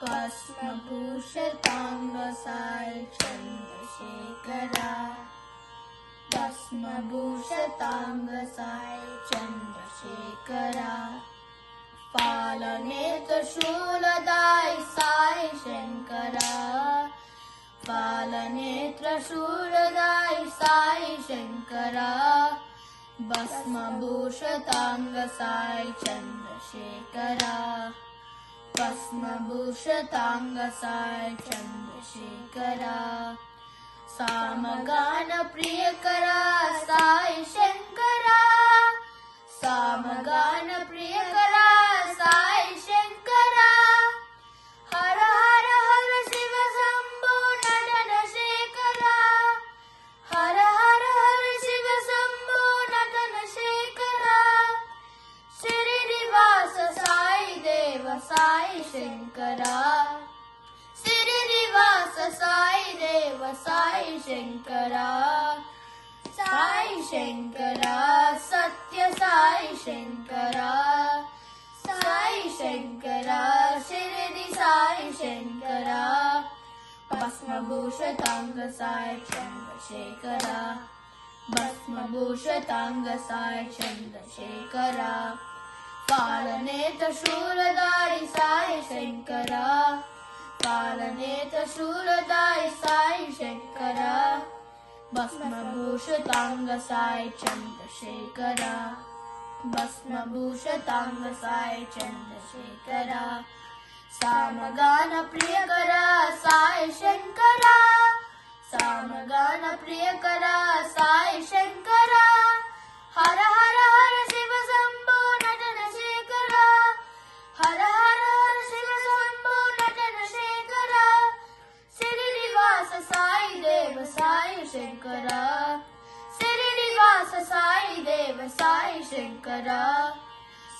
भस्मभूषितांगसाय Chandrasekhara भस्मभूषितांगसाय Chandrasekhara फालनेत्रशूलदाय Sai Shankara फालनेत्रशूलदाय Sai Shankara भस्मभूषितांगसाय Chandrasekhara भस्मभूषितांगसाय Chandrasekhara सामगान प्रियकरा Sai Shankara सामगान प्रियकरा Sai Shankara Har Har Har Shiva Shambho नटन शेखरा Har Har Har Shiva Shambho नटन शेखरा Srinivas Sai Dev Sai Shankara Srinivas Sai Dev Sai Shankara Sai Shankara Satya Sai Shankara Sai Shankara Shirdi Sai Shankara भस्मभूषितांग Sai Chandrasekhara भस्मभूषितांग Sai Chandrasekhara फालनेत्रशूलधारी Sai Shankara फालनेत्रशूलधारी Sai Shankara भस्मभूषितांग Sai Chandrasekhara भस्मभूषितांग Sai Chandrasekhara सामगान प्रियकरा Sai Shankara सामगान प्रियकरा Sai Shankara Har Har Har Shiva Shambho नटन शेखरा Har Har Har Shiva Shambho नटन शेखरा Srinivas Sai Dev Sai Shankara Srinivas Sai Dev Sai Shankara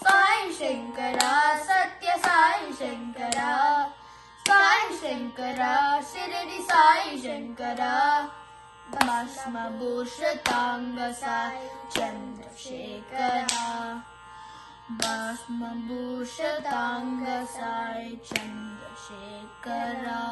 Sai Shankara Satya Sai Shankara Sai Shankara Shirdi Sai Shankara भस्मभूषितांग Sai Chandrasekhara भस्मभूषितांग Sai Chandrasekhara.